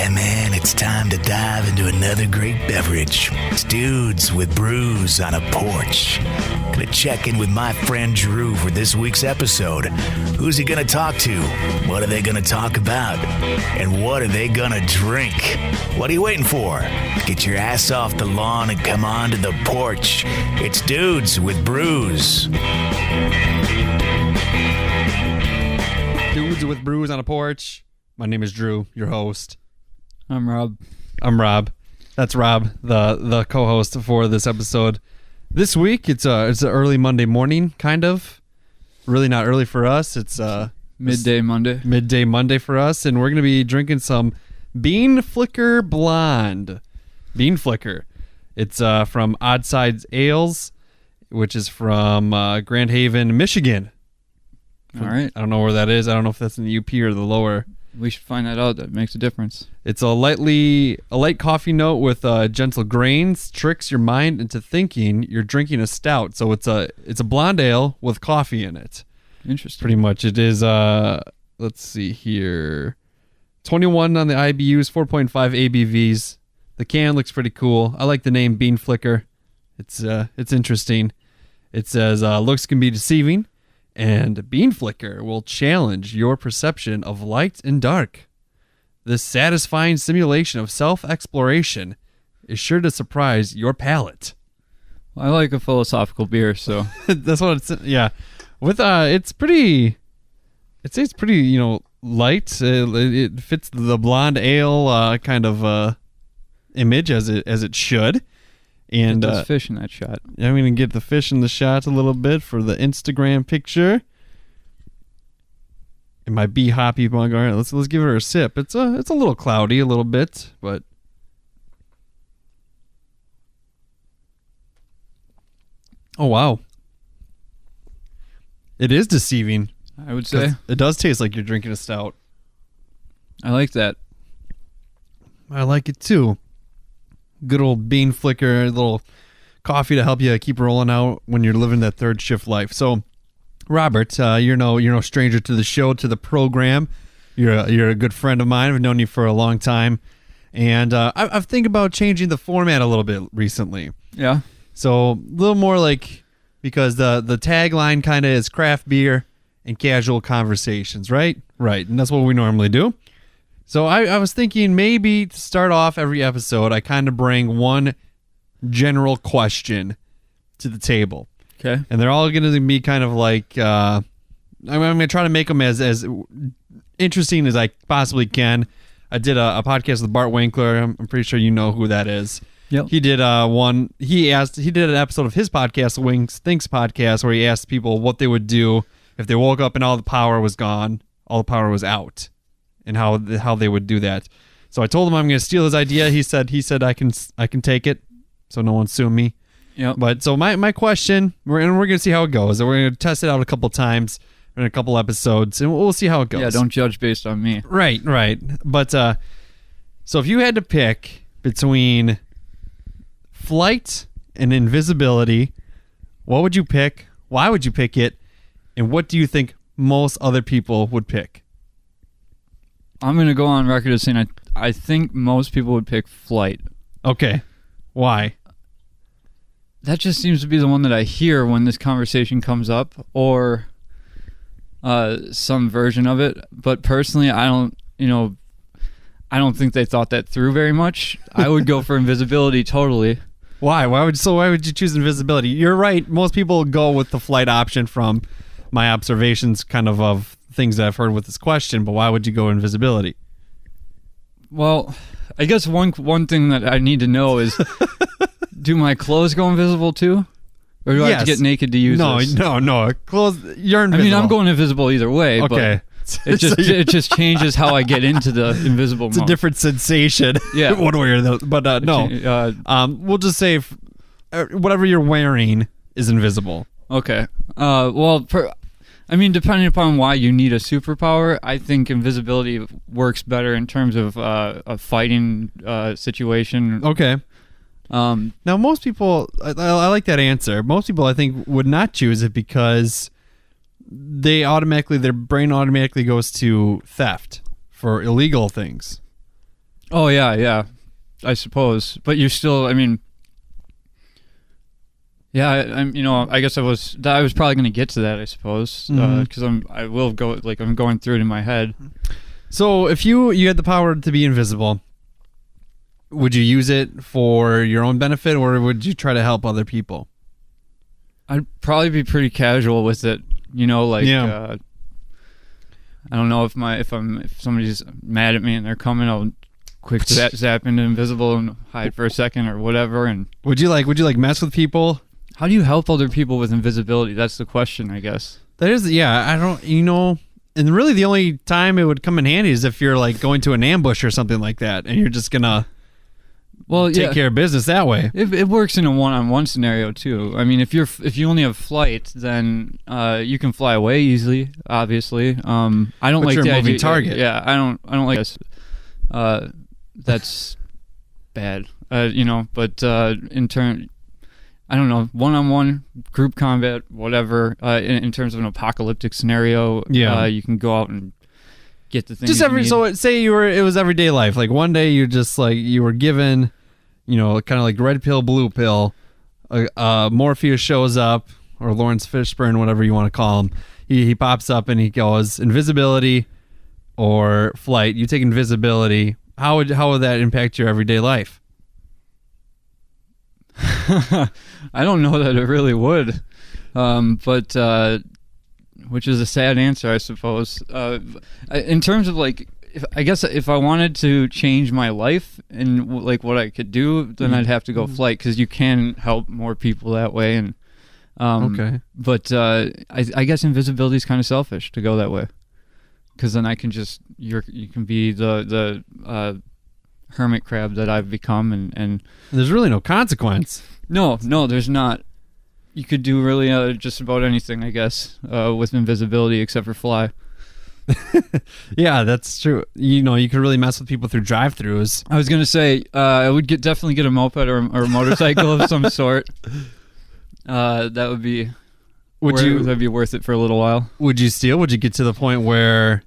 Yeah, man, it's time to dive into another great beverage. It's Dudes with Brews on a Porch. Gonna check in with my friend Drew for this week's episode. Who's he gonna talk to? What are they gonna talk about? And what are they gonna drink? What are you waiting for? Get your ass off the lawn and come on to the porch. It's Dudes with Brews. Dudes with Brews on a Porch. My name is Drew, your host. I'm Rob. I'm Rob. That's Rob, the co-host for this episode. This week, it's an early Monday morning, kind of. Really not early for us. It's Midday Monday. Midday Monday for us, and we're going to be drinking some Bean Flicker Blonde. Bean Flicker. It's from Odd Sides Ales, which is from Grand Haven, Michigan. All right. I don't know where that is. I don't know if that's in the UP or the lower. We should find that out. That makes a difference. It's a light coffee note with gentle grains, tricks your mind into thinking you're drinking a stout. So it's a blonde ale with coffee in it. Interesting. Pretty much. It is, let's see here, 21 on the IBUs, 4.5 ABVs. The can looks pretty cool. I like the name Bean Flicker. It's interesting. It says, looks can be deceiving, and Bean Flicker will challenge your perception of light and dark. This satisfying simulation of self-exploration is sure to surprise your palate. I like a philosophical beer, so That's what it's, yeah. With it's pretty, I'd say it's pretty, light. It fits the blonde ale kind of image as it should. And there's fish in that shot. I'm going to get the fish in the shot a little bit for the Instagram picture. And my bee hoppy mug. All right, let's give her a sip. It's a little cloudy a little bit, but oh wow, it is deceiving. I would say It does taste like you're drinking a stout. I like that. I like it too. Good old Bean Flicker, a little coffee to help you keep rolling out when you're living that third shift life. So, Robert, you're no stranger to the show, to the program. You're a good friend of mine. I've known you for a long time, and I've think about changing the format a little bit recently. Yeah. So a little more like, because the tagline kind of is craft beer and casual conversations, right? Right, and that's what we normally do. So I was thinking maybe to start off every episode, I kind of bring one general question to the table. Okay. And they're all going to be kind of like, I'm going to try to make them as interesting as I possibly can. I did a podcast with Bart Winkler. I'm pretty sure you know who that is. Yep. He did he did an episode of his podcast, the Wings Thinks podcast, where he asked people what they would do if they woke up and all the power was gone, all the power was out, and how they would do that. So I told him I'm going to steal his idea. He said I can take it, so no one sue me. Yep. But so my question, we're going to see how it goes. We're going to test it out a couple times in a couple episodes, and we'll see how it goes. Yeah, don't judge based on me. Right. But so if you had to pick between flight and invisibility, what would you pick? Why would you pick it? And what do you think most other people would pick? I'm going to go on record as saying I think most people would pick flight. Okay. Why? That just seems to be the one that I hear when this conversation comes up, or some version of it. But personally, I don't think they thought that through very much. I would go for invisibility totally. Why? Why would you choose invisibility? You're right. Most people go with the flight option from my observations kind of things that I've heard with this question, but why would you go invisibility? Well, I guess one thing that I need to know is, do my clothes go invisible too? Or do I have to get naked to use this? No. Clothes, you're invisible. I mean, I'm going invisible either way, okay. But it just changes how I get into the invisible mode. It's a different sensation. Yeah. One way or the other. But no. We'll just say whatever you're wearing is invisible. Okay. Depending upon why you need a superpower, I think invisibility works better in terms of a fighting situation. Okay. Now, most people, I like that answer. Most people, I think, would not choose it because their brain automatically goes to theft for illegal things. Oh yeah, I suppose. But you still, I mean, yeah, I guess I was probably going to get to that, I suppose, because I'm going through it in my head. So if you had the power to be invisible, would you use it for your own benefit, or would you try to help other people? I'd probably be pretty casual with it, I don't know if somebody's mad at me and they're coming, I'll quick zap into invisible and hide for a second or whatever. And would you mess with people? How do you help other people with invisibility? That's the question, I guess. That is, yeah. I don't, and really the only time it would come in handy is if you're like going to an ambush or something like that, and you're just gonna take care of business that way. It works in a one-on-one scenario too. I mean, if you only have flight, then you can fly away easily. Obviously, I don't like you're the a moving idea. target. Yeah, I don't like this. That's bad. But in turn, I don't know, one-on-one, group combat, whatever. In terms of an apocalyptic scenario, you can go out and get the things. So say it was everyday life. Like one day you just like you were given, kind of like red pill, blue pill. Morpheus shows up, or Lawrence Fishburne, whatever you want to call him. He pops up and he goes invisibility or flight. You take invisibility. How would that impact your everyday life? I don't know that it really would, but which is a sad answer, I suppose. In terms of I guess if I wanted to change my life and like what I could do, then I'd have to go flight, because you can help more people that way. And okay, but I guess invisibility is kind of selfish to go that way, because then I can just you can be the hermit crab that I've become, and there's really no consequence. No, there's not. You could do really just about anything, I guess, with invisibility, except for fly. Yeah, that's true. You could really mess with people through drive-thrus. I was gonna say I would definitely get a moped or a motorcycle of some sort. That would be. That'd be worth it for a little while? Would you steal? Would you get to the point where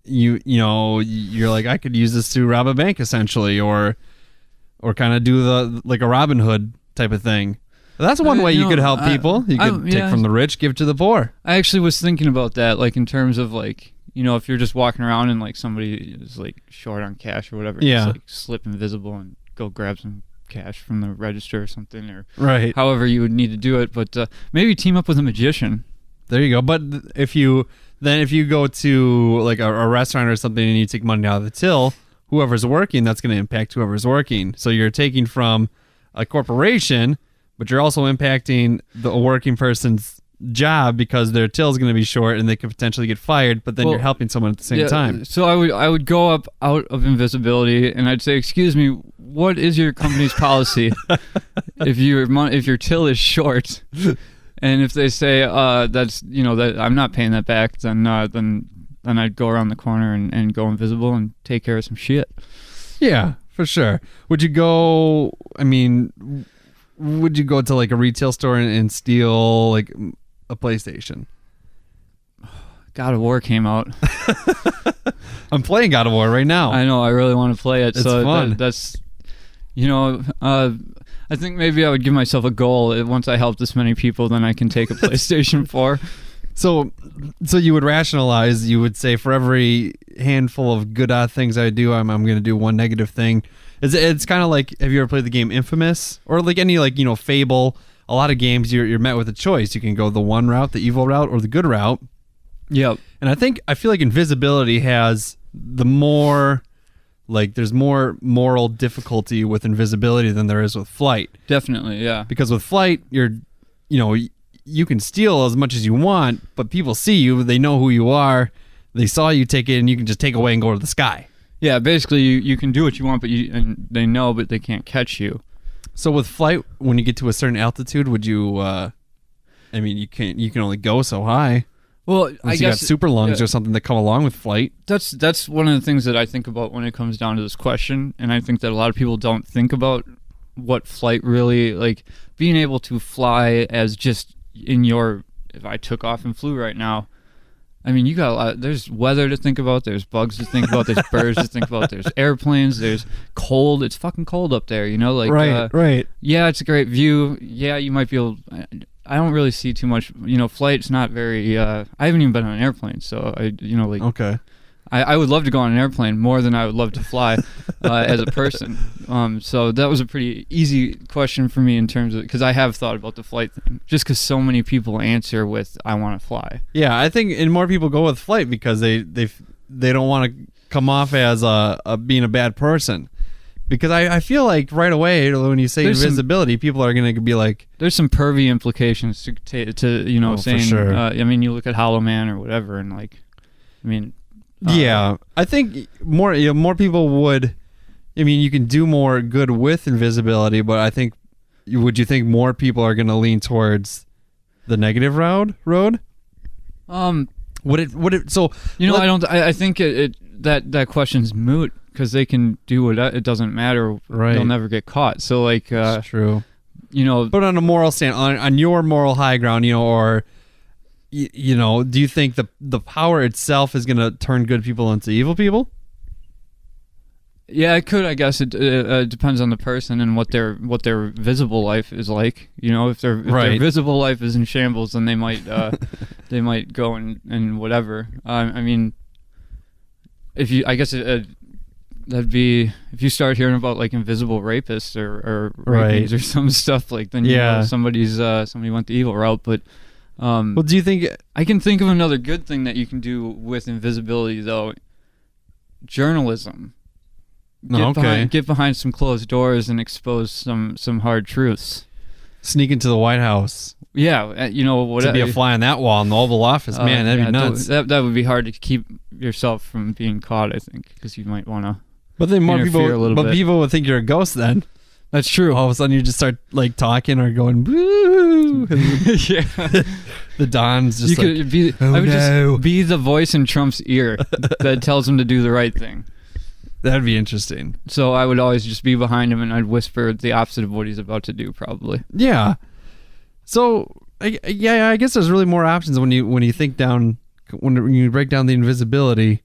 you're like, I could use this to rob a bank essentially, or kind of do like a Robin Hood type of thing? That's one way you could help people. You could take from the rich, give to the poor. I actually was thinking about that, like in terms of like, if you're just walking around and like somebody is like short on cash or whatever, just like slip invisible and go grab some cash from the register or something, or however you would need to do it. But maybe team up with a magician. There you go. But if you go to like a restaurant or something and you take money out of the till, whoever's working, that's going to impact whoever's working. So you're taking from a corporation, but you're also impacting the working person's job, because their till is going to be short and they could potentially get fired, but then you're helping someone at the same time. So I would go up out of invisibility and I'd say, excuse me, what is your company's policy if your till is short? And if they say that's that I'm not paying that back, then I'd go around the corner and go invisible and take care of some shit. Yeah, for sure. Would you go? I mean, would you go to like a retail store and steal like a PlayStation? God of War came out. I'm playing God of War right now. I know. I really want to play it. It's fun. That's I think maybe I would give myself a goal. Once I help this many people, then I can take a PlayStation 4. So you would rationalize. You would say, for every handful of good things I do, I'm going to do one negative thing. It's kind of like, have you ever played the game Infamous, or like any Fable? A lot of games you're met with a choice. You can go the one route, the evil route, or the good route. Yep. And I feel like invisibility has the more. Like, there's more moral difficulty with invisibility than there is with flight. Definitely, yeah. Because with flight, you can steal as much as you want, but people see you, they know who you are, they saw you take it, and you can just take away and go to the sky. Yeah, basically, you can do what you want, and they know, but they can't catch you. So with flight, when you get to a certain altitude, would you? You can only go so high. Well, I guess you got super lungs or something that come along with flight. That's one of the things that I think about when it comes down to this question, and I think that a lot of people don't think about what flight really, like being able to fly as just if I took off and flew right now, I mean, you got a lot. There's weather to think about. There's bugs to think about. There's birds to think about. There's airplanes. There's cold. It's fucking cold up there, you know? Like, right. Yeah, it's a great view. Yeah, you might be able. I don't really see too much. You know, flight's not very. I haven't even been on an airplane, so Okay. I would love to go on an airplane more than I would love to fly as a person. So that was a pretty easy question for me in terms of, because I have thought about the flight thing, just because so many people answer with I want to fly. Yeah, I think and more people go with flight because they don't want to come off as a being a bad person. Because I feel like right away when you say invisibility, people are going to be like, there's some pervy implications to you know, saying. For sure. I mean, you look at Hollow Man or whatever, and like, I mean. Yeah, I think more people would. I mean, you can do more good with invisibility, but I think would you think more people are going to lean towards the negative road? Would it? So you know, I think that question's moot because they can do what it doesn't matter. Right. They'll never get caught. So like, that's true. You know, but on a moral stand, on your moral high ground, you know, or. You know, do you think the power itself is going to turn good people into evil people? Yeah, it could. I guess it depends on the person and what their visible life is like. You know, if their visible life is in shambles, then they might go and whatever. I mean, that'd be if you start hearing about like invisible rapists or rapists or some stuff like, then you know somebody went the evil route, but. Well, do you think I can think of another good thing that you can do with invisibility though? Journalism. Get behind some closed doors and expose some hard truths. Sneak into the White House. Yeah, you know what? To be a fly on that wall in the Oval Office, man, that'd be nuts. That would be hard to keep yourself from being caught, I think, because you might want to. But then people would think you're a ghost then. That's true. All of a sudden, you just start like talking or going boo. Yeah, the Don's just I would just be the voice in Trump's ear that tells him to do the right thing. That'd be interesting. So I would always just be behind him and I'd whisper the opposite of what he's about to do, probably. Yeah. So I guess there's really more options when you think down when you break down the invisibility.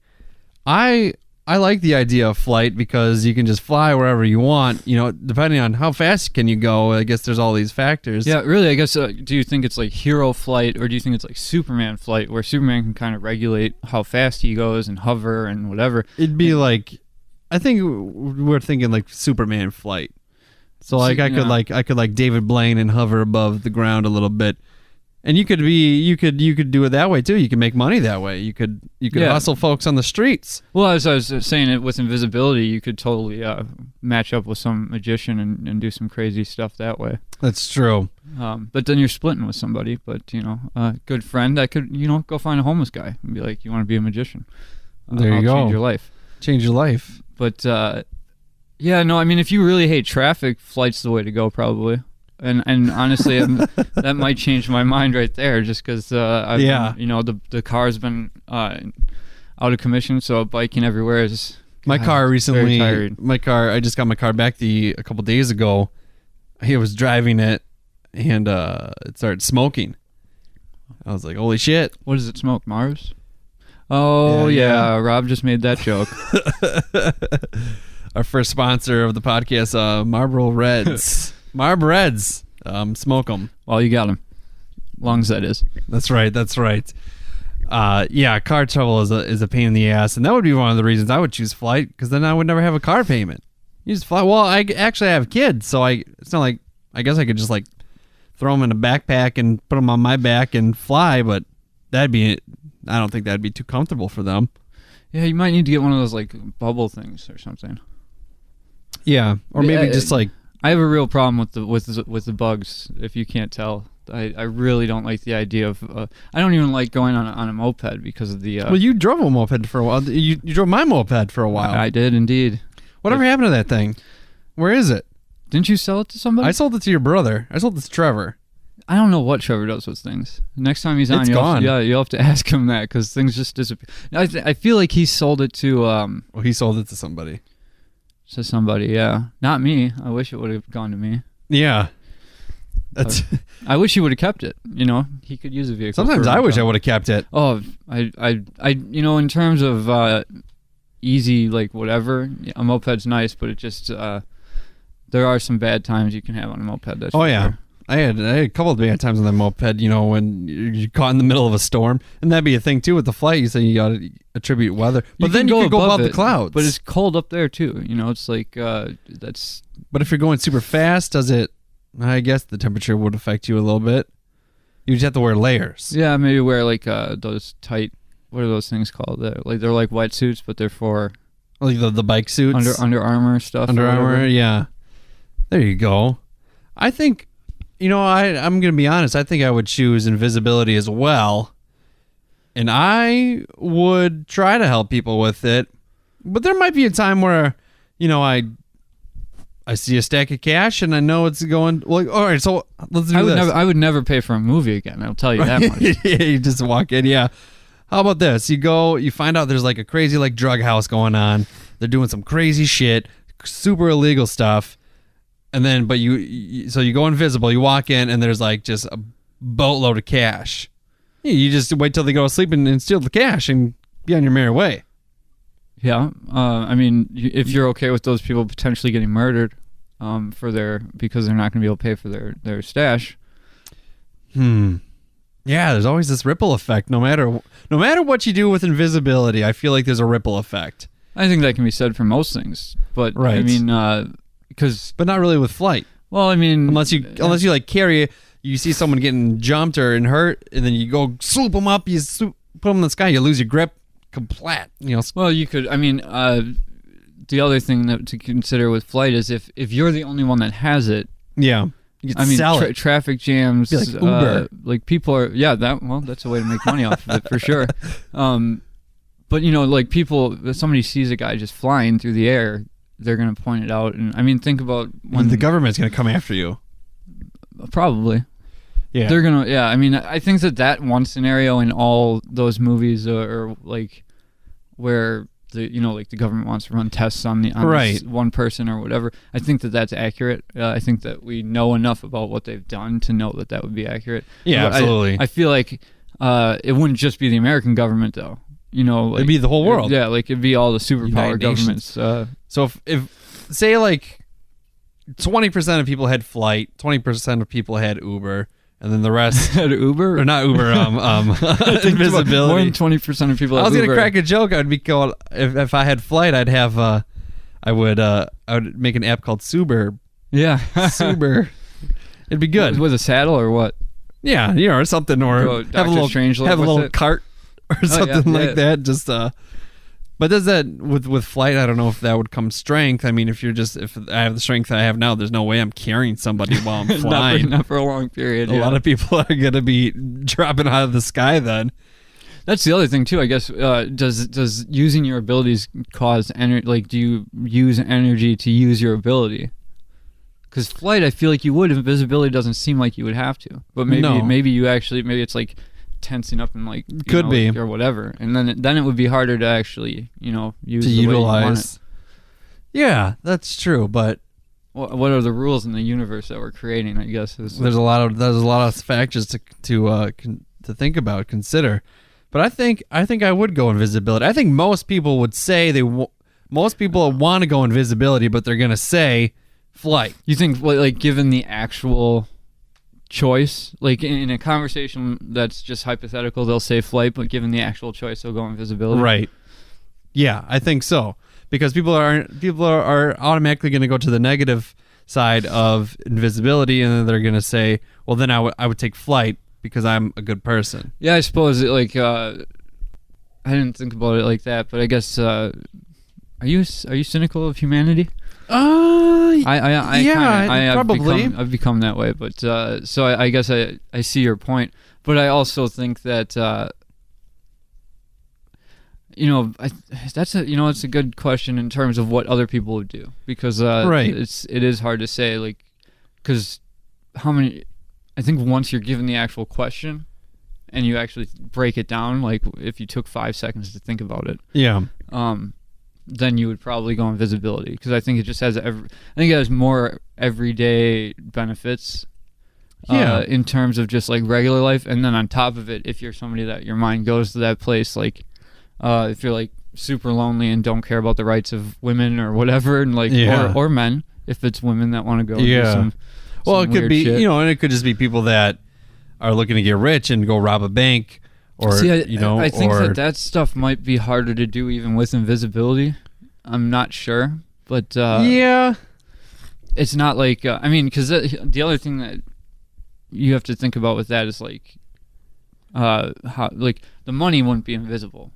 I like the idea of flight because you can just fly wherever you want, you know, depending on how fast can you go. I guess there's all these factors. Yeah, really, I guess, do you think it's like hero flight or do you think it's like Superman flight where Superman can kind of regulate how fast he goes and hover and whatever? It'd be like, I think we're thinking like Superman flight. So like I could like David Blaine and hover above the ground a little bit. And you could do it that way too. You can make money that way. You could hustle folks on the streets. Well, as I was saying, it with invisibility, you could totally match up with some magician and do some crazy stuff that way. That's true. But then you're splitting with somebody. But you know, a good friend that could go find a homeless guy and be like, "You want to be a magician? There you go. Change your life. Change your life." But yeah, no, I mean, if you really hate traffic, flight's the way to go, probably. And honestly, that might change my mind right there, just because the car's been out of commission, so biking everywhere is. My car recently. Very tired. I just got my car back a couple days ago. I was driving it, and it started smoking. I was like, "Holy shit!" What does it smoke? Mars? Oh yeah, Rob just made that joke. Our first sponsor of the podcast, Marlboro Reds. Marb Reds, smoke them. Well, you got them. Lungs, that is. That's right. Yeah, car trouble is a pain in the ass, and that would be one of the reasons I would choose flight, because then I would never have a car payment. You just fly. Well, I actually have kids, so it's not like I guess I could just like throw them in a backpack and put them on my back and fly, but I don't think that'd be too comfortable for them. Yeah, you might need to get one of those like bubble things or something. Yeah, or maybe just like. I have a real problem with the bugs. If you can't tell, I really don't like the idea of. I don't even like going on a moped because of the. Well, you drove a moped for a while. You drove my moped for a while. I did indeed. Whatever happened to that thing? Where is it? Didn't you sell it to somebody? I sold it to your brother. I sold it to Trevor. I don't know what Trevor does with things. Next time he's on, it's gone. You'll have to ask him that because things just disappear. I feel like he sold it to. Well, he sold it to somebody. To somebody, yeah. Not me. I wish it would have gone to me. Yeah. That's I wish he would have kept it. He could use a vehicle. sometimes I wish I would have kept it. Oh, in terms of easy, like whatever, a moped's nice, but it just there are some bad times you can have on a moped. That's for Yeah. sure. I had a couple of bad times on the moped, when you're caught in the middle of a storm. And that'd be a thing, too, with the flight. You say you got to attribute weather. But then you could go above the clouds. But it's cold up there, too. It's like, that's... But if you're going super fast, does it... I guess the temperature would affect you a little bit. You just have to wear layers. Yeah, maybe wear, like, those tight... What are those things called? They're like wetsuits, but they're for... Like the bike suits? Under Armour stuff. Under Armour, yeah. There you go. I think... I'm going to be honest. I think I would choose invisibility as well. And I would try to help people with it. But there might be a time where, I see a stack of cash and I know it's going... Well, all right, so let's do this. I would never pay for a movie again. I'll tell you that much. You just walk in, yeah. How about this? You find out there's like a crazy like drug house going on. They're doing some crazy shit, super illegal stuff. And then, but you go invisible, you walk in, and there's like just a boatload of cash. You just wait till they go to sleep and steal the cash and be on your merry way. Yeah. If you're okay with those people potentially getting murdered because they're not going to be able to pay for their stash. Yeah, there's always this ripple effect. No matter what you do with invisibility, I feel like there's a ripple effect. I think that can be said for most things. But, right. But not really with flight. Well, unless you like carry, you see someone getting jumped or hurt, and then you go swoop them up, put them in the sky, you lose your grip, complete. Well, you could. The other thing to consider with flight is if you're the only one that has it. Yeah. You can sell it. Traffic jams. Be like Uber. Like people are. Yeah. That's a way to make money off of it for sure. But like people, if somebody sees a guy just flying through the air, they're going to point it out. And think about when the government's going to come after you. Probably. Yeah. They're going to, yeah. I think that one scenario in all those movies are like where the government wants to run tests on right. this one person or whatever. I think that's accurate. I think that we know enough about what they've done to know that would be accurate. Yeah, but absolutely. I feel like it wouldn't just be the American government though. It'd be the whole world. Yeah, like it'd be all the superpower governments. So if say like 20% of people had flight, 20% of people had Uber, and then the rest had Uber or not Uber, invisibility. More than 20% of people. I was gonna crack a joke. I'd be called if I had flight. I'd have I would make an app called Suber. Yeah, Suber. It'd be good with a saddle or what? Yeah, or something, or have a little cart. Or something like that. Just but does that with flight? I don't know if that would come strength. If I have the strength I have now, there's no way I'm carrying somebody while I'm flying. not for a long period. A lot of people are gonna be dropping out of the sky then. That's the other thing too, I guess. Does using your abilities cause energy? Like, do you use energy to use your ability? Because flight, I feel like you would. Invisibility doesn't seem like you would have to. But maybe you actually. Maybe it's like tensing up and like could be or whatever, and then it would be harder to actually use to the utilize. Yeah, that's true. But what are the rules in the universe that we're creating? I guess there's a lot of factors to think about, consider. But I think I would go invisibility. I think most people would say most people want to go invisibility, but they're gonna say flight. You think like given the actual choice, like in a conversation that's just hypothetical, they'll say flight, but given the actual choice, they'll go invisibility. Right. Yeah, I think so, because people are automatically going to go to the negative side of invisibility, and then they're going to say, well, then I would take flight because I'm a good person. Yeah, I suppose I didn't think about it like that, but I guess are you cynical of humanity? Probably. I've become that way, but so I guess I see your point, but I also think that it's a good question in terms of what other people would do, because right. it is hard to say, like, because I think once you're given the actual question and you actually break it down, like if you took 5 seconds to think about it, then you would probably go invisibility, because I think it just has it has more everyday benefits in terms of just like regular life. And then on top of it, if you're somebody that your mind goes to that place, like if you're like super lonely and don't care about the rights of women or whatever, and like or men, if it's women that want to go do some it could be shit. and it could just be people that are looking to get rich and go rob a bank, or I think that stuff might be harder to do even with invisibility. I'm not sure, but it's not like because the other thing that you have to think about with that is like how like the money wouldn't be invisible.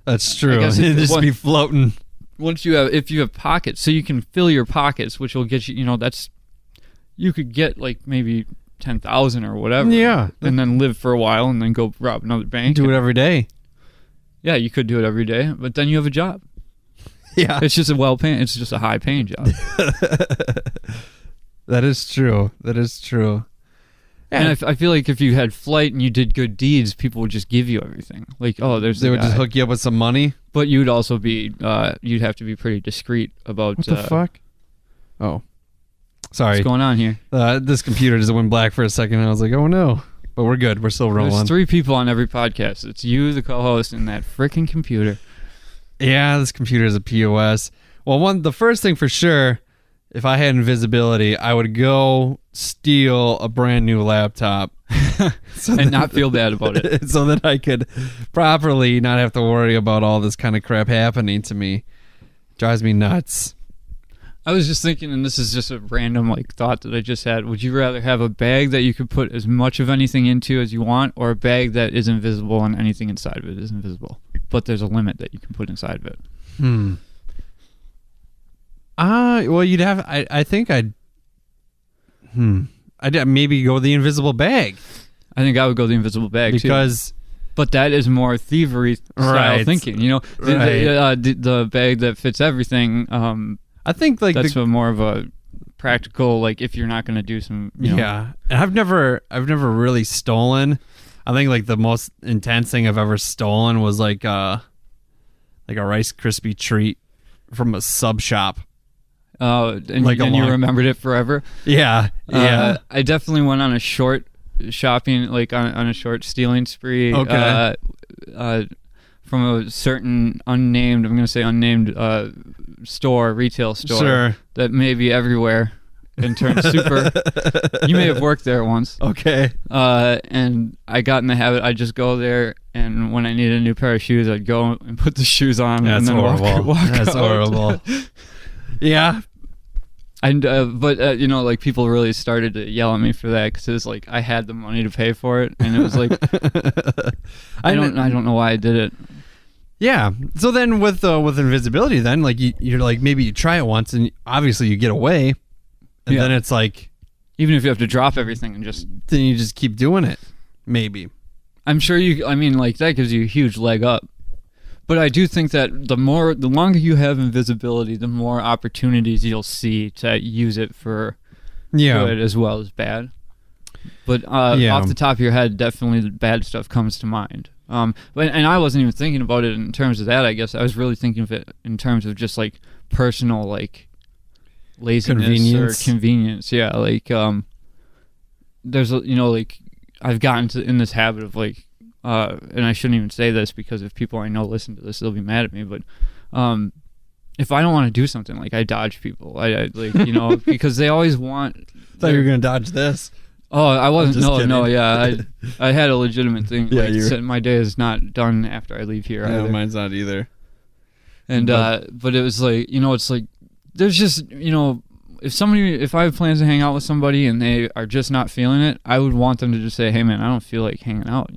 That's true. It'd just be floating. If you have pockets, so you can fill your pockets, which will get you. You could get like maybe 10,000 or whatever. Yeah, and then live for a while and then go rob another bank. Do it every day. Yeah, you could do it every day, but then you have a job. Yeah, it's just it's just a high paying job. That is true. Yeah. And I feel like if you had flight and you did good deeds, people would just give you everything. Like, they would just hook you up with some money. But you'd also be, you'd have to be pretty discreet about. What the fuck? Oh, sorry. What's going on here? This computer just went black for a second, and I was like, oh no. But we're good. We're still rolling. There's 3 people on every podcast. It's you, the co-host, and that freaking computer. Yeah, this computer is a POS. Well, the first thing for sure, if I had invisibility, I would go steal a brand new laptop and not feel bad about it, so that I could properly not have to worry about all this kind of crap happening to me. Drives me nuts. I was just thinking, and this is just a random like thought that I just had. Would you rather have a bag that you could put as much of anything into as you want, or a bag that is invisible and anything inside of it is invisible, but there's a limit that you can put inside of it? Well, you'd have. I think I'd maybe go the invisible bag. I think I would go the invisible bag because, but that is more thievery style thinking. The bag that fits everything. I think like that's more of a practical. Like if you're not going to do some. Yeah, and I've never really stolen. I think like the most intense thing I've ever stolen was like a Rice Krispie treat from a sub shop. And you remembered it forever. Yeah. I definitely went on a short shopping, like on a short stealing spree. Okay. From a certain unnamed retail store. Sure. That may be everywhere and turned super. You may have worked there once. Okay. And I got in the habit. I'd just go there, and when I needed a new pair of shoes, I'd go and put the shoes on. That's and then horrible. That's horrible. Yeah. And like people really started to yell at me for that because it was like I had the money to pay for it, and it was like I don't know why I did it. Yeah. So then with invisibility, then like you're like maybe you try it once and obviously you get away, and then it's like even if you have to drop everything and then you just keep doing it. Maybe. I'm sure that gives you a huge leg up. But I do think that the longer you have invisibility, the more opportunities you'll see to use it for good as well as bad. But off the top of your head, definitely the bad stuff comes to mind. And I wasn't even thinking about it in terms of that. I guess I was really thinking of it in terms of just like personal, like laziness or convenience. Yeah, like there's like I've gotten in this habit of like. And I shouldn't even say this because if people I know listen to this, they'll be mad at me. But if I don't want to do something, like I dodge people. I like because they always want. I thought you were gonna dodge this. Oh, I wasn't. No, yeah. I had a legitimate thing. Yeah, my day is not done after I leave here. Yeah, mine's not either. And but it was like it's like there's just if I have plans to hang out with somebody and they are just not feeling it, I would want them to just say, "Hey, man, I don't feel like hanging out."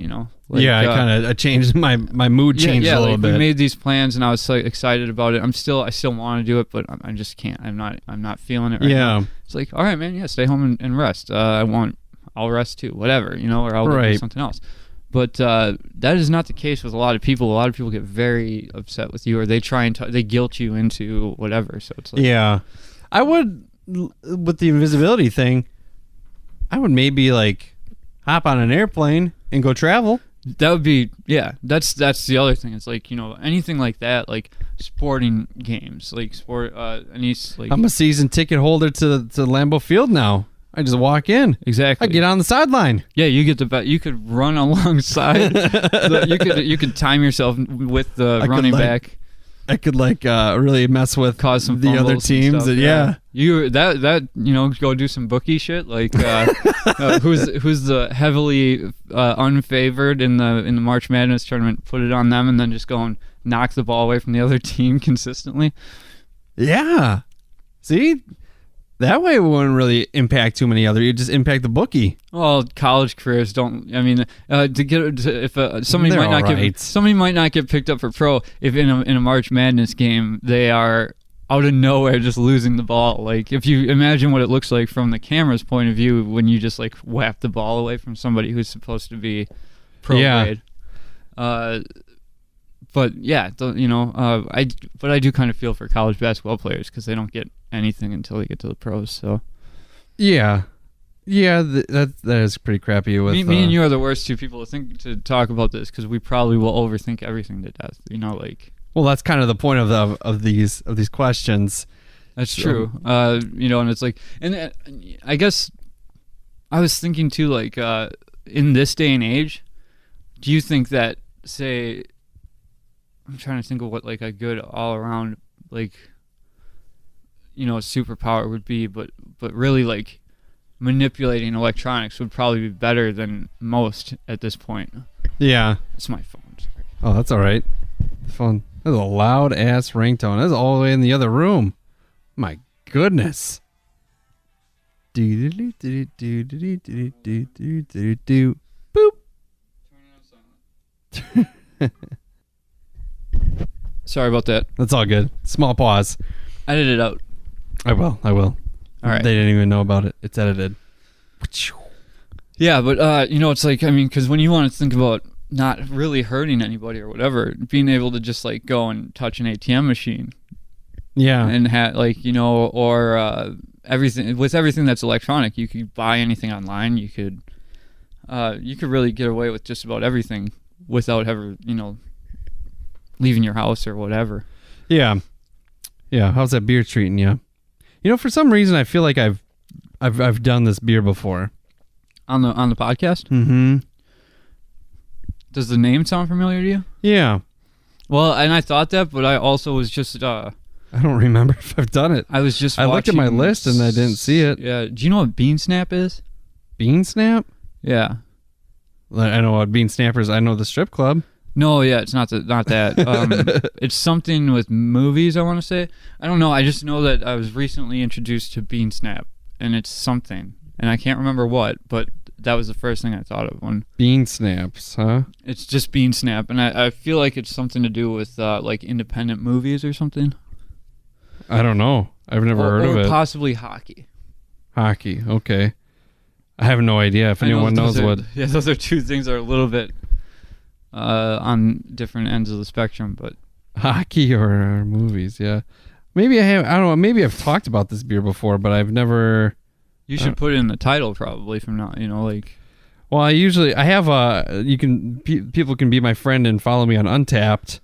Like, I changed my mood changed a little bit. We made these plans and I was so excited about it. I still want to do it, but I just can't. I'm not feeling it right now. It's like, all right, man, yeah, stay home and rest. I'll rest too, whatever, or I'll do something else. But that is not the case with a lot of people. A lot of people get very upset with you, or they try and they guilt you into whatever. So it's like, I would with the invisibility thing. I would maybe like hop on an airplane and go travel. That would be that's the other thing. It's like anything like that, like sporting games, like sport. I'm a season ticket holder to Lambeau Field now. I just walk in. Exactly. I get on the sideline. Yeah, you get the bet. You could run alongside. You could time yourself with the running back. I could really mess with Cause some the other fumbles teams. and stuff, Yeah. You go do some bookie shit like who's the heavily unfavored in the March Madness tournament, put it on them and then just go and knock the ball away from the other team consistently. Yeah. See? That way it wouldn't really impact too many other. You just impact the bookie. Well, college careers don't. I mean, if somebody They're might not all right. get somebody might not get picked up for pro if in a March Madness game they are out of nowhere just losing the ball. Like if you imagine what it looks like from the camera's point of view when you just like whap the ball away from somebody who's supposed to be pro grade. But yeah, I do kind of feel for college basketball players because they don't get anything until they get to the pros. So yeah, that is pretty crappy. With me and you are the worst two people to talk about this because we probably will overthink everything to death. Well, that's kind of the point of these questions. That's true. And it's like, and I guess I was thinking too, like in this day and age, do you think that say? I'm trying to think of what like a good all around superpower would be, but really like manipulating electronics would probably be better than most at this point. Yeah. It's my phone. Sorry. Oh, that's all right. The phone. That's a loud ass ringtone. That's all the way in the other room. My goodness. Boop. Sorry about that. That's all good. Small pause. Edit it out. I will. All right. They didn't even know about it. It's edited. Yeah, but it's like, I mean, because when you want to think about not really hurting anybody or whatever, being able to just like go and touch an ATM machine. Yeah. And everything that's electronic, you could buy anything online. You could really get away with just about everything without ever, leaving your house or whatever. Yeah. How's that beer treating you? For some reason I feel like I've done this beer before. On the podcast? Mm-hmm. Does the name sound familiar to you? Yeah. Well, and I thought that, but I also was just I don't remember if I've done it. I was just I looked at my list and I didn't see it. Yeah. Do you know what Bean Snap is? Bean Snap? Yeah. I know what Bean Snappers. I know the strip club. No, yeah, it's not that. It's something with movies, I want to say. I don't know. I just know that I was recently introduced to Bean Snap, and it's something, and I can't remember what, but that was the first thing I thought of when Bean Snaps, huh? It's just Bean Snap, and I feel like it's something to do with like independent movies or something. I don't know. I've never heard of it. Or possibly hockey. Hockey, okay. I have no idea if anyone knows what. Yeah, those are two things that are a little bit on different ends of the spectrum, but hockey or movies, yeah. Maybe I have. I don't know. Maybe I've talked about this beer before, but I've never. You should put it in the title probably from now. Like. Well, I have people can be my friend and follow me on Untapped,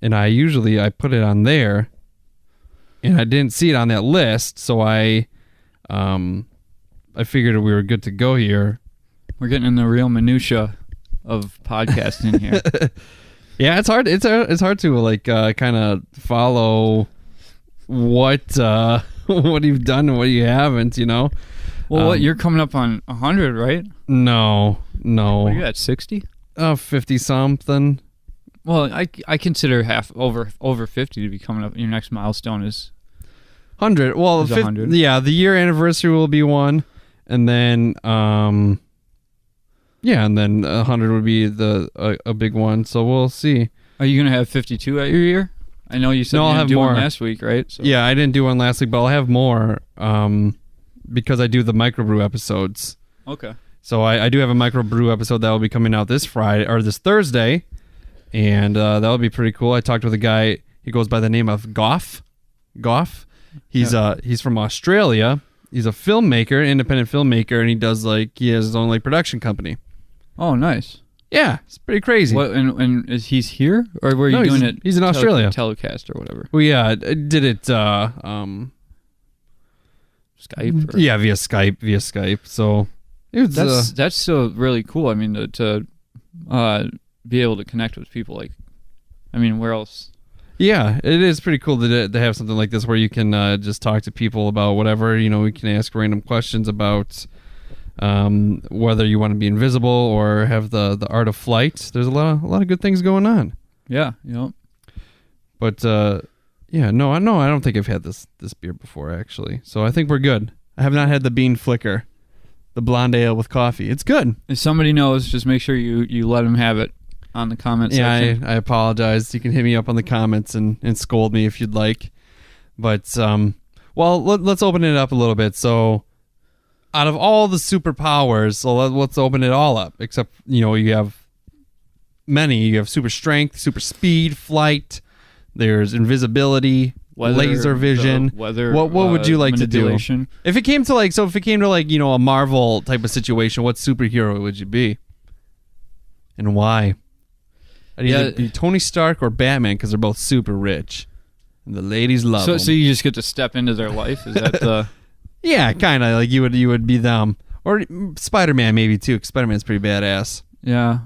and I put it on there, and I didn't see it on that list, so I figured we were good to go here. We're getting in the real minutia of podcasting here. Yeah, it's hard. It's hard to like kind of follow what you've done and what you haven't. Well, you're coming up on 100, right? No. What are you at 60? 50 something. Well, I consider over 50 to be coming up. Your next milestone is 100. Well, 100. Yeah, the year anniversary will be one, and then and then 100 would be a big one. So we'll see. Are you gonna have 52 at your year? I know you said no, you I'll didn't have do more one last week, right? So. Yeah, I didn't do one last week, but I'll have more because I do the microbrew episodes. Okay. So I do have a microbrew episode that will be coming out this Thursday, and that will be pretty cool. I talked with a guy. He goes by the name of Goff. He's from Australia. He's a filmmaker, independent filmmaker, and he has his own production compmpany. Oh, nice. Yeah, it's pretty crazy. What and is he's here or were you doing it? He's in Australia. Telecast or whatever. Well, yeah, I did it Skype. Yeah, via Skype. So it was, that's still really cool. I mean, to be able to connect with people. Like, I mean, where else? yeah, it is pretty cool to have something like this where you can just talk to people about whatever. We can ask random questions about whether you want to be invisible or have the art of flight. There's a lot of good things going on. Yeah, But yeah, no, I don't think I've had this beer before actually. So I think we're good. I have not had the bean flicker, the blonde ale with coffee. It's good. If somebody knows, just make sure you let them have it on the comment section. I apologize. You can hit me up on the comments and scold me if you'd like. But well, let's open it up a little bit. So out of all the superpowers, so let's open it all up. Except you have many. You have super strength, super speed, flight. There's invisibility, laser vision. Weather. What would you like to do? Manipulation. If it came to a Marvel type of situation, what superhero would you be? And why? I'd either be Tony Stark or Batman because they're both super rich. And the ladies love them. So you just get to step into their life? Is that the... Yeah, kind of. Like you would be them. Or Spider-Man maybe too, 'cause Spider-Man's pretty badass. Yeah.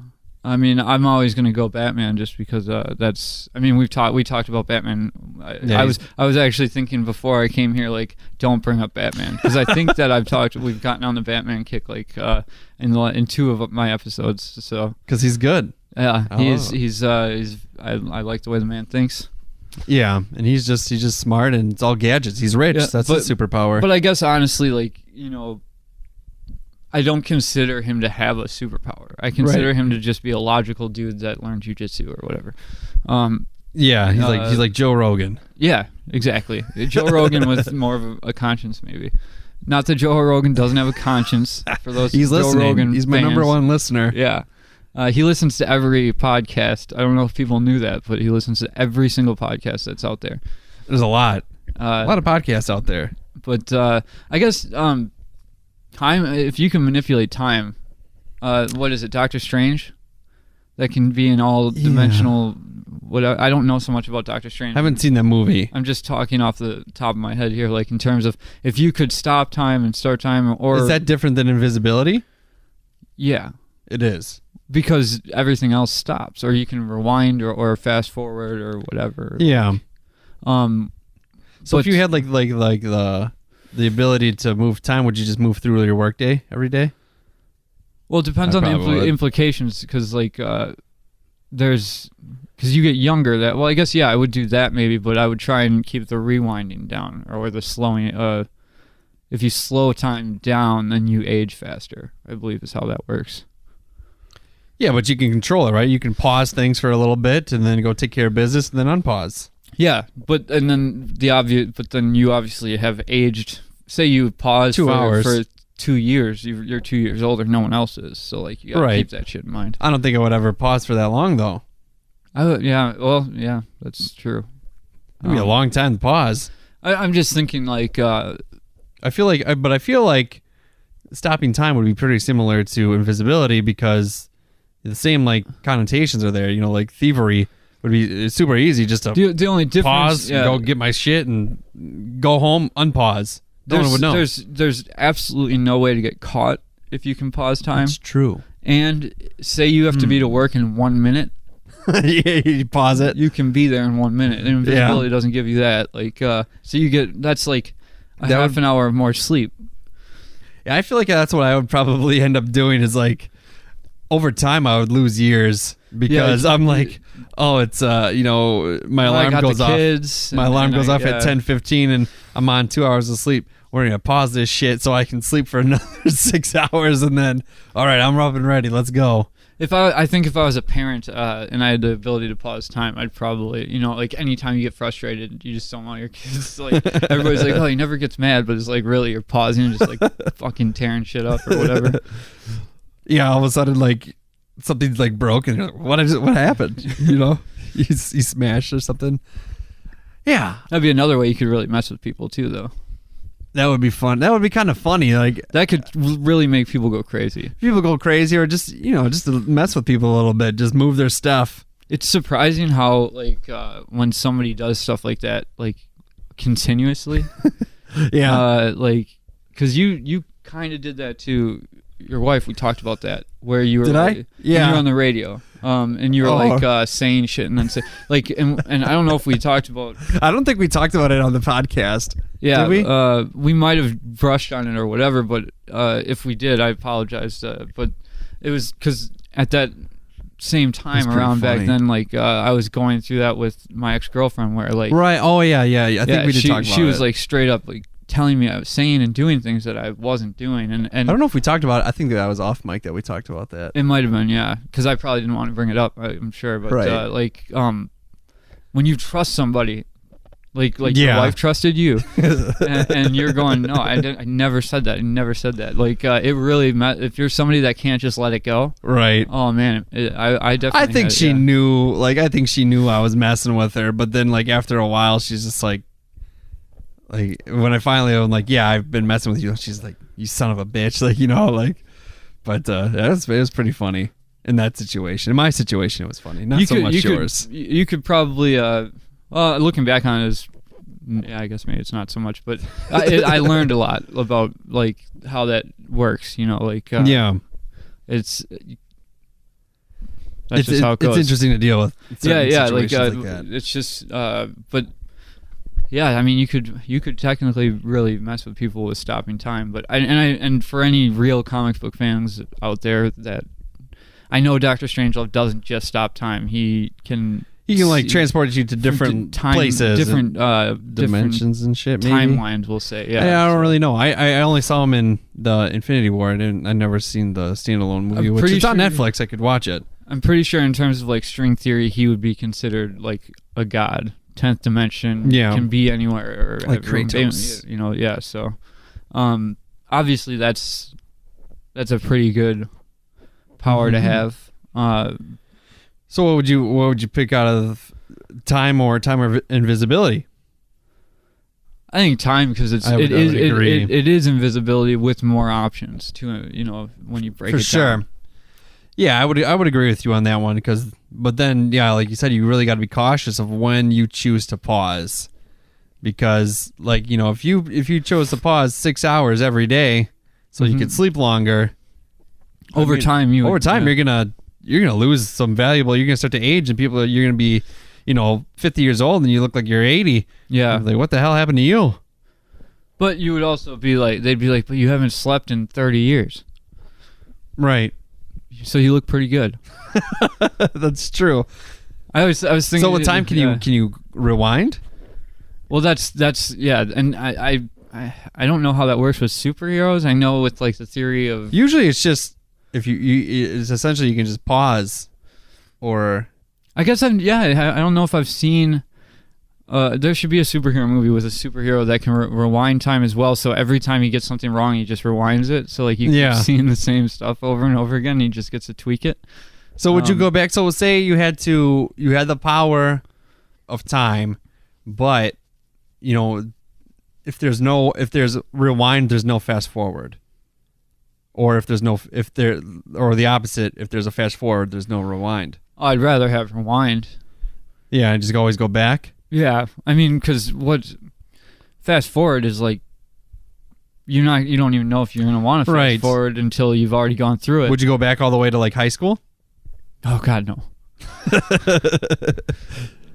I mean, I'm always going to go Batman just because that's... I mean, we talked about Batman. I was actually thinking before I came here, like, don't bring up Batman. Because I think that we've gotten on the Batman kick, like, in 2 of my episodes. So because he's good. Yeah, he's I like the way the man thinks. Yeah, and he's just smart and it's all gadgets. He's rich. Yeah, that's his superpower. But I guess honestly, like, I don't consider him to have a superpower. I consider him to just be a logical dude that learned jujitsu or whatever. Yeah, he's like Joe Rogan. Yeah, exactly. Joe Rogan with more of a conscience, maybe. Not that Joe Rogan doesn't have a conscience. For those he's Joe listening. Rogan He's my fans. number 1 listener. Yeah. He listens to every podcast. I don't know if people knew that, but he listens to every single podcast that's out there. There's a lot of podcasts out there. But I guess time. If you can manipulate time, what is it? Doctor Strange, that can be in all dimensional. I don't know so much about Doctor Strange. I haven't seen that movie. I'm just talking off the top of my head here, like in terms of if you could stop time and start time, or is that different than invisibility? Yeah, it is. Because everything else stops, or you can rewind or fast forward or whatever. Yeah. So if you had like the ability to move time, would you just move through your workday every day? Well, it depends on the implications, because because you get younger. I guess I would do that maybe, but I would try and keep the rewinding down or the slowing. If you slow time down, then you age faster, I believe is how that works. Yeah, but you can control it, right? You can pause things for a little bit and then go take care of business and then unpause. Yeah, but then you obviously have aged. Say you pause 2 hours for 2 years. You're 2 years older. No one else is. So like you gotta keep that shit in mind. I don't think I would ever pause for that long though. Yeah, that's true. It'd be a long time to pause. I'm just thinking like. I feel like stopping time would be pretty similar to invisibility because the same like connotations are there. Like thievery would be super easy just to the only difference, pause, go get my shit, and go home, unpause. No one would know. There's absolutely no way to get caught if you can pause time. That's true. And say you have to be to work in 1 minute. Yeah, you pause it. You can be there in 1 minute. And invisibility doesn't give you that. Like, so you get that's like half an hour of more sleep. Yeah, I feel like that's what I would probably end up doing. Is like over time I would lose years because I'm like, oh, it's my alarm goes off. My alarm goes off at 10:15 and I'm on 2 hours of sleep. We're gonna pause this shit so I can sleep for another 6 hours and then all right, I'm up and ready. Let's go. I think if I was a parent and I had the ability to pause time, I'd probably, like anytime you get frustrated, you just don't want your kids like everybody's like, oh, he never gets mad, but it's like really you're pausing and just like fucking tearing shit up or whatever. Yeah, all of a sudden like something's like broken. You're like, what happened? You smashed or something. Yeah, that'd be another way you could really mess with people too, though. That would be fun. That would be kind of funny. Like that could really make people go crazy. People go crazy, or just just to mess with people a little bit, just move their stuff. It's surprising how like when somebody does stuff like that, like continuously, yeah, like because you kind of did that to your wife. We talked about that where you were. Did I? Yeah. You were on the radio, and you were saying shit and then say like, and I don't know if we talked about. I don't think we talked about it on the podcast. Yeah, did we? We might have brushed on it or whatever, but if we did, I apologize. But it was because at that same time around funny. back then, like I was going through that with my ex-girlfriend, where like Right. Oh yeah. I think we did talk about it. She was like straight up like telling me I was saying and doing things that I wasn't doing, and I don't know if we talked about it. I think that was off mic that we talked about that. It might have been, yeah, because I probably didn't want to bring it up. I'm sure, but right. When you trust somebody, like your wife trusted you, and you're going, no, I never said that. I never said that. Like it really, if you're somebody that can't just let it go, right? Oh man, I definitely. I think she knew. Like I think she knew I was messing with her, but then like after a while, she's just like when I finally I'm like, yeah, I've been messing with you. She's like, you son of a bitch, like like. But it was pretty funny in that situation. In my situation, it was funny. Not so much yours. You could probably. Looking back on it, I guess maybe it's not so much, but I learned a lot about like how that works. Like it's just how it goes. It's interesting to deal with. Yeah, like that. It's just, but yeah, I mean, you could technically really mess with people with stopping time, but and for any real comic book fans out there, that I know Dr. Strangelove doesn't just stop time. He can like transport you to different places, different dimensions and shit. Maybe timelines, we'll say. Yeah, I don't really know. I only saw him in the Infinity War. I never seen the standalone movie, which is on Netflix. I could watch it. I'm pretty sure in terms of like string theory, he would be considered like a god. 10th dimension can be anywhere, or like Kratos. Yeah. So, obviously that's a pretty good power to have. So what would you pick out of time or invisibility? I think time, because it is invisibility with more options to when you break it down. For sure. Yeah, I would agree with you on that one, but then like you said, you really got to be cautious of when you choose to pause, because like if you chose to pause 6 hours every day so you could sleep longer, over time you're gonna lose some valuable. You're gonna start to age, and you're gonna be 50 years old and you look like you're 80. Yeah, like what the hell happened to you? But you would also be like, they'd be like, but you haven't slept in 30 years, right? So you look pretty good. That's true. I was thinking. So with time, can you rewind? Well, that's and I don't know how that works with superheroes. I know with like the theory of, usually it's just if it's essentially you can just pause, or I guess I don't know if I've seen. There should be a superhero movie with a superhero that can rewind time as well. So every time he gets something wrong, he just rewinds it. So like you keep seeing the same stuff over and over again, and he just gets to tweak it. So would you go back? So say you had the power of time, but if there's rewind, there's no fast forward. Or or the opposite, if there's a fast forward, there's no rewind. Oh, I'd rather have rewind. Yeah, and just always go back. Yeah, I mean, because what fast forward is like, you don't even know if you're gonna want to fast forward until you've already gone through it. Would you go back all the way to like high school? Oh God, no.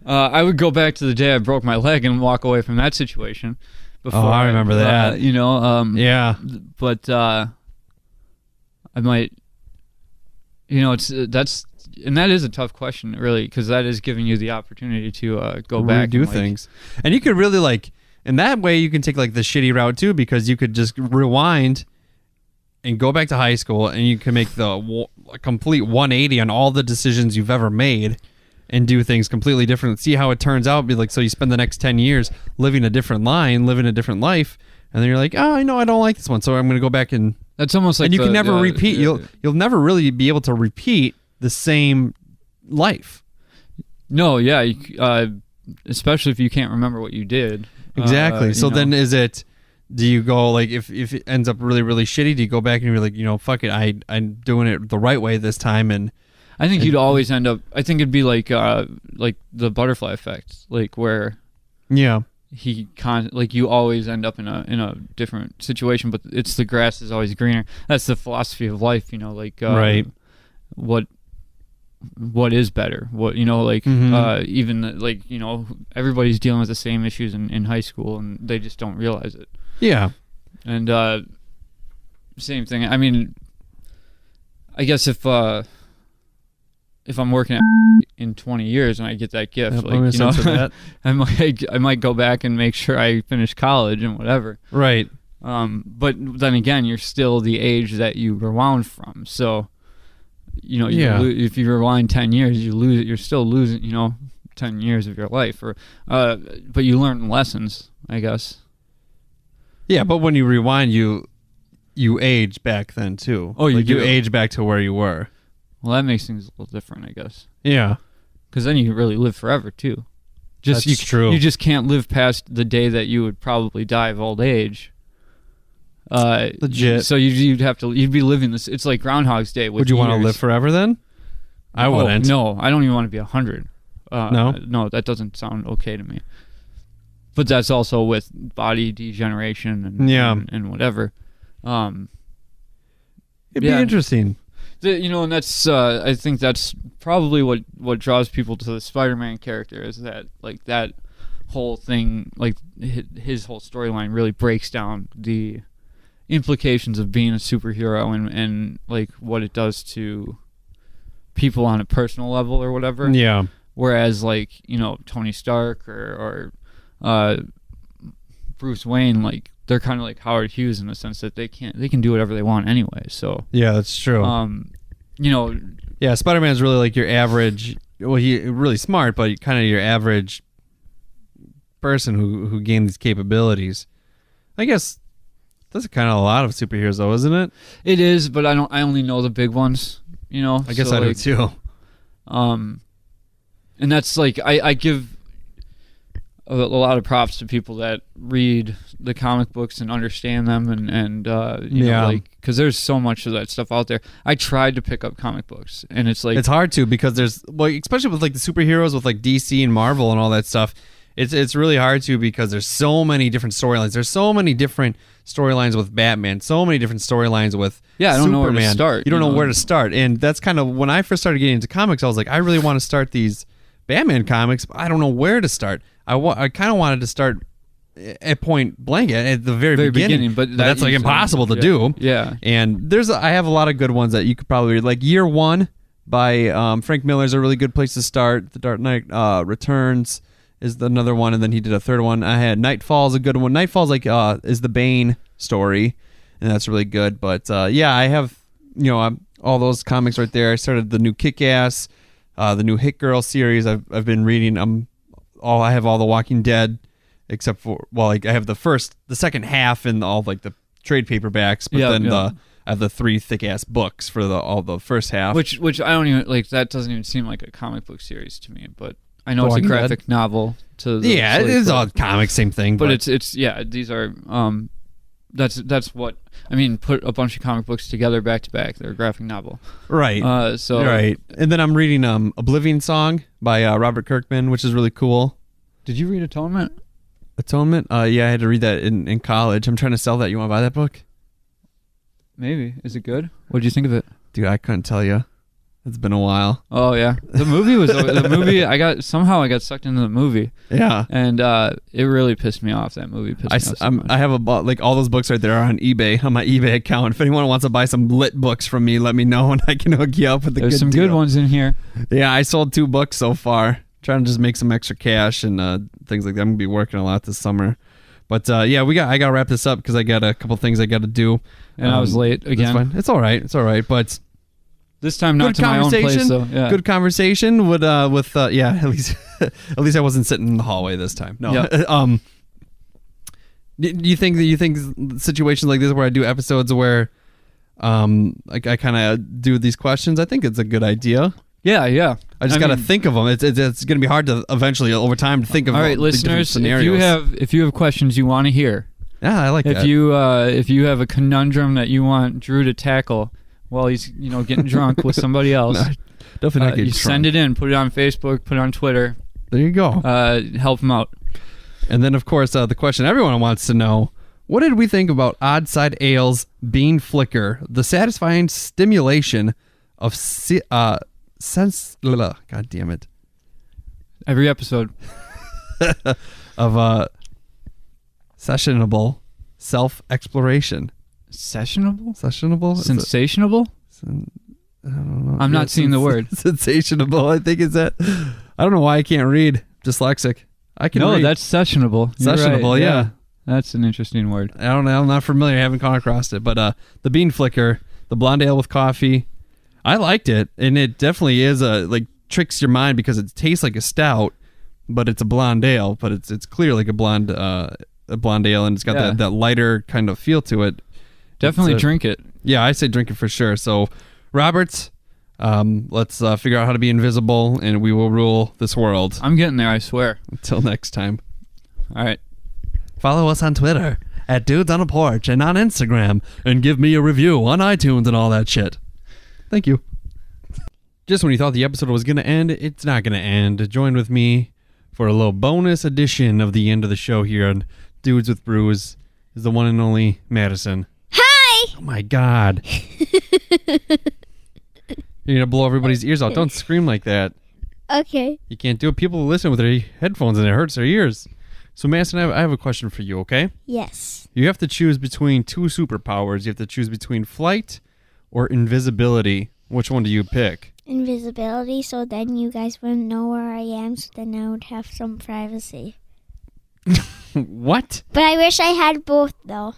I would go back to the day I broke my leg and walk away from that situation. Before I remember that. Yeah. But I might. That is a tough question, really, because that is giving you the opportunity to go back and do things, and you could really in that way you can take like the shitty route too, because you could just rewind and go back to high school, and you can make the complete 180 on all the decisions you've ever made, and do things completely different. See how it turns out. Be like, so you spend the next 10 years living a different life, and then you're like, oh, I know I don't like this one, so I'm going to go back and. That's almost like. And you can never repeat. You'll never really be able to repeat the same life. No, yeah, especially if you can't remember what you did. Exactly. So then do you go like, if it ends up really, really shitty, do you go back and you're like, fuck it, I'm doing it the right way this time? And I think you'd always end up, I think it'd be like the butterfly effect, like where like you always end up in a different situation, but it's the grass is always greener. That's the philosophy of life, like Right. What is better, what like even like everybody's dealing with the same issues in high school, and they just don't realize it. Yeah. And same thing. I mean, I guess if I'm working at in 20 years and I get that gift, that. I might go back and make sure I finish college and whatever. Right. But then again, you're still the age that you rewound from. So, if you rewind 10 years, you're still losing, 10 years of your life, but you learn lessons, I guess. Yeah, but when you rewind, you age back then too. Oh, you do. You age back to where you were. Well, that makes things a little different, I guess. Yeah. Because then you really live forever too. That's true. You just can't live past the day that you would probably die of old age. Legit. So you'd be living this. It's like Groundhog's Day. Would you want to live forever then? I wouldn't. No, I don't even want to be 100. No, that doesn't sound okay to me. But that's also with body degeneration and whatever. It'd be interesting. And that's I think that's probably what draws people to the Spider-Man character, is that like that whole thing, like his whole storyline really breaks down the implications of being a superhero and like what it does to people on a personal level or whatever. Yeah. Whereas like Tony Stark or Bruce Wayne, like they're kind of like Howard Hughes in the sense that they can do whatever they want anyway. So yeah, that's true. Yeah, Spider-Man's really like your average. Well, he's really smart, but kind of your average person who gained these capabilities. I guess that's kind of a lot of superheroes, though, isn't it? It is, but I only know the big ones. I guess I do too. And that's like I give a lot of props to people that read the comic books and understand them and because there's so much of that stuff out there. I tried to pick up comic books, and it's like it's hard to, because especially with like the superheroes with like DC and Marvel and all that stuff. It's really hard to, because there's so many different storylines. There's so many different storylines with Batman. So many different storylines with I don't Superman. know where to start. You don't know where to start, and that's kind of when I first started getting into comics. I was like, I really want to start these Batman comics, but I don't know where to start. I kind of wanted to start at point blank at the very beginning, but that's like impossible to do. Yeah, and I have a lot of good ones that you could probably read. Like Year One by Frank Miller's a really good place to start. The Dark Knight Returns is another one, and then he did a third one. I had Nightfall's a good one. Nightfall's like is the Bane story, and that's really good. But I have all those comics right there. I started the new Kick-Ass, the new Hit Girl series. I've been reading. I have all the Walking Dead, except for I have the second half and all like the trade paperbacks, but I have the 3 thick-ass books for all the first half. Which I don't even like. That doesn't even seem like a comic book series to me, but I know Walking it's a graphic novel. It is all comics, same thing. But it's these are that's what I mean. Put a bunch of comic books together back to back. They're a graphic novel, right? Right. And then I'm reading Oblivion Song by Robert Kirkman, which is really cool. Did you read Atonement? Atonement? I had to read that in college. I'm trying to sell that. You want to buy that book? Maybe. Is it good? What did you think of it? Dude, I couldn't tell you. It's been a while. Oh yeah, the movie was the movie. I got sucked into the movie. Yeah, and it really pissed me off. That movie pissed me off so much. I have all those books right there are on eBay, on my eBay account. If anyone wants to buy some lit books from me, let me know and I can hook you up with There's good some deal. good ones in here. Yeah, I sold 2 books so far. Trying to just make some extra cash and things like that. I'm gonna be working a lot this summer. But I gotta wrap this up because I got a couple things I got to do. And I was late again. Fine. It's all right. But this time not to my own place. So, yeah. Good conversation with at least at least I wasn't sitting in the hallway this time. No. Yep. Do you think situations like this where I do episodes where I kind of do these questions? I think it's a good idea. Yeah. I just got to think of them. It's going to be hard to eventually over time to think of. All right, the listeners, scenarios. if you have questions you want to hear. Yeah, I like that. If you have a conundrum that you want Drew to tackle while he's getting drunk with somebody else, no, definitely not getting you drunk. send it in, put it on Facebook, put it on Twitter. There you go. Help him out. And then, of course, the question everyone wants to know, what did we think about Oddside Ale's Bean Flicker, the satisfying stimulation of God damn it. Every episode. of sessionable self-exploration. Sessionable? Sessionable? Sensationable? I don't know. I'm not seeing the word. Sensationable, I think is that. I don't know why I can't read. Dyslexic. I can read. No, that's sessionable. You're Sessionable, right. yeah. That's an interesting word. I don't know. I'm not familiar. I haven't come across it. But the Bean Flicker, the blonde ale with coffee, I liked it. And it definitely is tricks your mind because it tastes like a stout, but it's a blonde ale. But it's clear like a blonde ale, and it's got that lighter kind of feel to it. Definitely drink it. Yeah, I say drink it for sure. So, Roberts, let's figure out how to be invisible, and we will rule this world. I'm getting there, I swear. Until next time. All right. Follow us on Twitter at Dudes on a Porch and on Instagram, and give me a review on iTunes and all that shit. Thank you. Just when you thought the episode was going to end, it's not going to end. Join with me for a little bonus edition of the end of the show here on Dudes with Brews is the one and only Madison. Hi! Oh my God. You're going to blow everybody's ears out. Don't scream like that. Okay. You can't do it. People listen with their headphones and it hurts their ears. So, Madison, I have a question for you, okay? Yes. You have to choose between two superpowers. You have to choose between flight or invisibility. Which one do you pick? Invisibility, so then you guys wouldn't know where I am, so then I would have some privacy. What? But I wish I had both, though.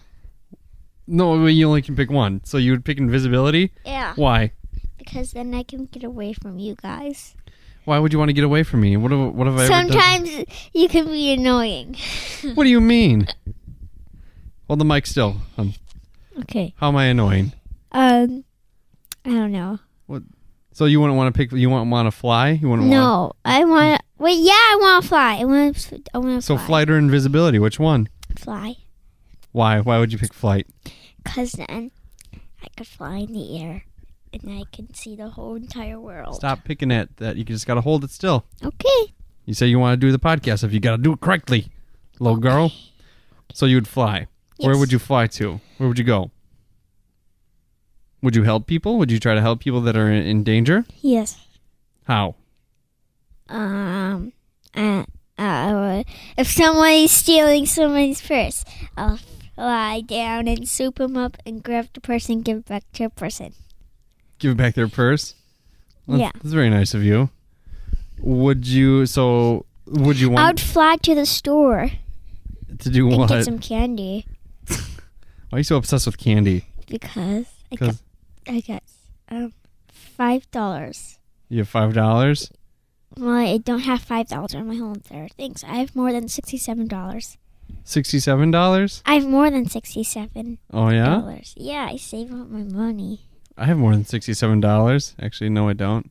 No, you only can pick one. So you would pick invisibility? Yeah. Why? Because then I can get away from you guys. Why would you want to get away from me? What have I ever done? Sometimes you can be annoying. What do you mean? Hold the mic still. Okay. How am I annoying? I don't know. What? So you wouldn't want to pick? You wouldn't want to fly? You wouldn't want? No, I want. Wait, yeah, I want to fly. I want to. So fly. flight or invisibility? Which one? Fly. Why? Why would you pick flight? Because then I could fly in the air, and I can see the whole entire world. Stop picking at that. You just got to hold it still. Okay. You say you want to do the podcast. If you got to do it correctly, little girl. So you would fly. Yes. Where would you fly to? Where would you go? Would you help people? Would you try to help people that are in danger? Yes. How? If somebody's stealing somebody's purse, I'll fly down and swoop them up and grab the person and give it back to the person. Give back their purse? Yeah. That's very nice of you. Would you want... I would fly to the store to do and what? get some candy. Why are you so obsessed with candy? Because I got $5. You have $5? Well, I don't have $5 on my whole entire thing, so I have more than $67. $67? I have more than $67. Oh, yeah? Yeah, I save up my money. I have more than $67. Actually, no, I don't.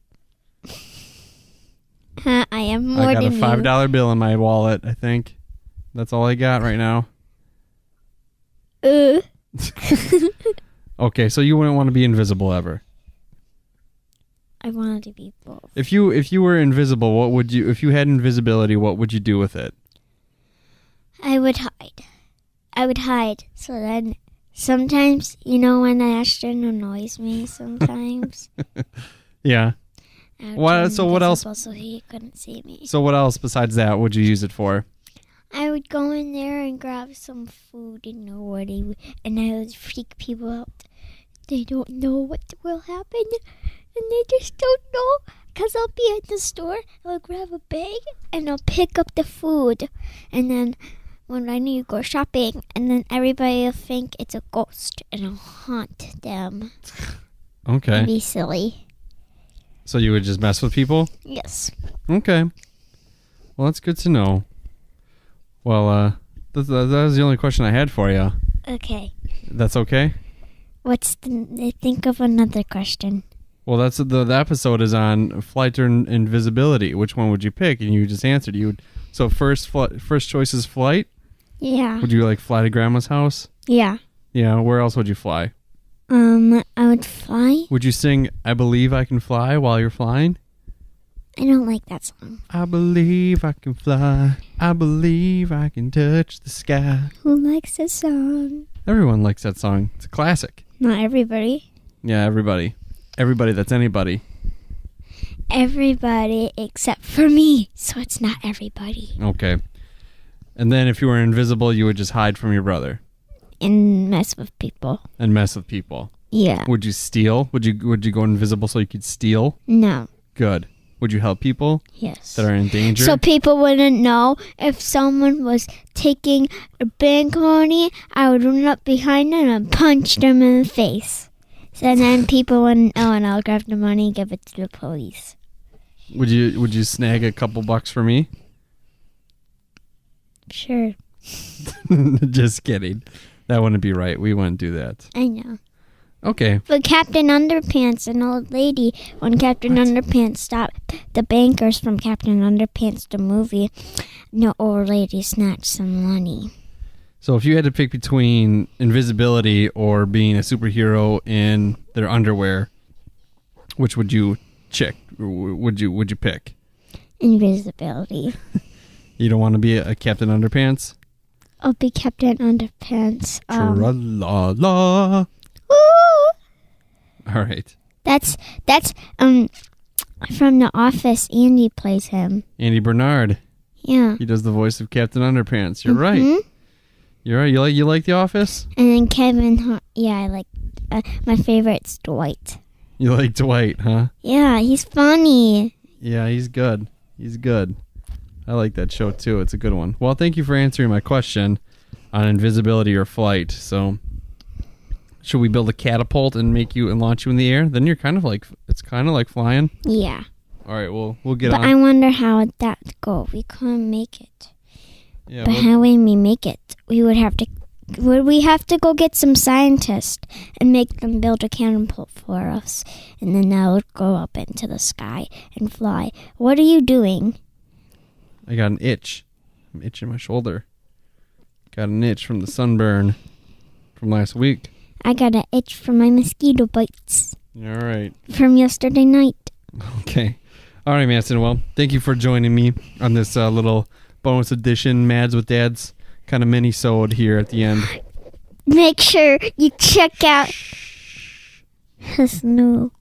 I have more I got than a $5 bill in my wallet, I think. That's all I got right now. Okay, so you wouldn't want to be invisible ever. I wanted to be both. If you were invisible, what would you? If you had invisibility, what would you do with it? I would hide. So then, sometimes, when Ashton annoys me sometimes. Yeah. What? So what else? So he couldn't see me. So what else besides that would you use it for? I would go in there and grab some food and and I would freak people out. They don't know what will happen, and they just don't know. Because I'll be at the store, I'll grab a bag, and I'll pick up the food. And then when I need to go shopping, and then everybody will think it's a ghost, and I'll haunt them. Okay. And be silly. So you would just mess with people? Yes. Okay. Well, that's good to know. Well, that was the only question I had for you. Okay. That's okay? Think of another question. Well, the episode is on flight or invisibility. Which one would you pick? And you just answered. So first choice is flight? Yeah. Would you fly to grandma's house? Yeah. Yeah. Where else would you fly? I would fly. Would you sing "I Believe I Can Fly" while you're flying? I don't like that song. I believe I can fly. I believe I can touch the sky. Who likes this song? Everyone likes that song. It's a classic. Not everybody. Yeah, everybody. Everybody that's anybody. Everybody except for me. So it's not everybody. Okay. And then if you were invisible, you would just hide from your brother. And mess with people. And mess with people. Yeah. Would you steal? Would you go invisible so you could steal? No. Good. Would you help people Yes. that are in danger? So people wouldn't know if someone was taking a bank money. I would run up behind them and punch them in the face. So then people wouldn't know, and I'll grab the money and give it to the police. Would you snag a couple bucks for me? Sure. Just kidding. That wouldn't be right. We wouldn't do that. I know. Okay. But Captain Underpants, an old lady, when Captain Underpants stopped the bankers from Captain Underpants, the movie, the old lady snatched some money. So if you had to pick between invisibility or being a superhero in their underwear, which would you would you pick? Invisibility. You don't want to be a Captain Underpants? I'll be Captain Underpants. Tra-la-la. Woo! All right. That's from The Office. Andy plays him. Andy Bernard. Yeah. He does the voice of Captain Underpants. You're right. You're right. You like The Office? And then Kevin. Yeah, I like. My favorite's Dwight. You like Dwight, huh? Yeah, he's funny. Yeah, he's good. He's good. I like that show too. It's a good one. Well, thank you for answering my question on invisibility or flight. So, should we build a catapult and launch you in the air? Then it's kind of like flying. Yeah. All right, we'll get But on. I wonder how that'd go. We couldn't make it. Yeah, But how would we make it? Would we have to go get some scientists and make them build a catapult for us? And then that would go up into the sky and fly. What are you doing? I got an itch. I'm itching my shoulder. Got an itch from the sunburn from last week. I got an itch from my mosquito bites All right. from yesterday night. Okay. All right, Manson. Well, thank you for joining me on this little bonus edition Mads with Dads kind of mini-sode here at the end. Make sure you check out his new...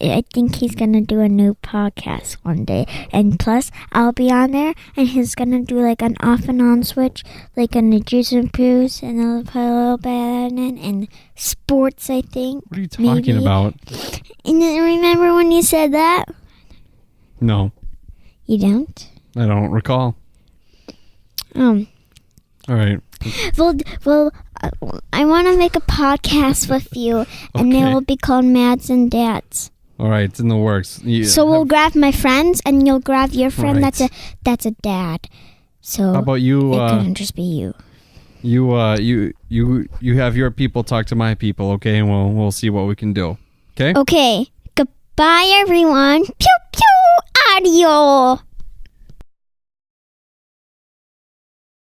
I think he's going to do a new podcast one day. And plus, I'll be on there, and he's going to do like an off and on switch, like on the Juice and Pews, and I'll put a little bit in it, and sports, I think. What are you talking about? And then remember when you said that? No, You don't? I don't recall. All right. Well, I want to make a podcast with you, and Okay. it will be called Mads and Dads. All right, it's in the works. So we'll grab my friends, and you'll grab your friend. Right. That's a dad. So How about you? it couldn't just be you. You have your people talk to my people, okay? And we'll see what we can do. Okay. Okay. Goodbye, everyone. Pew pew. Audio.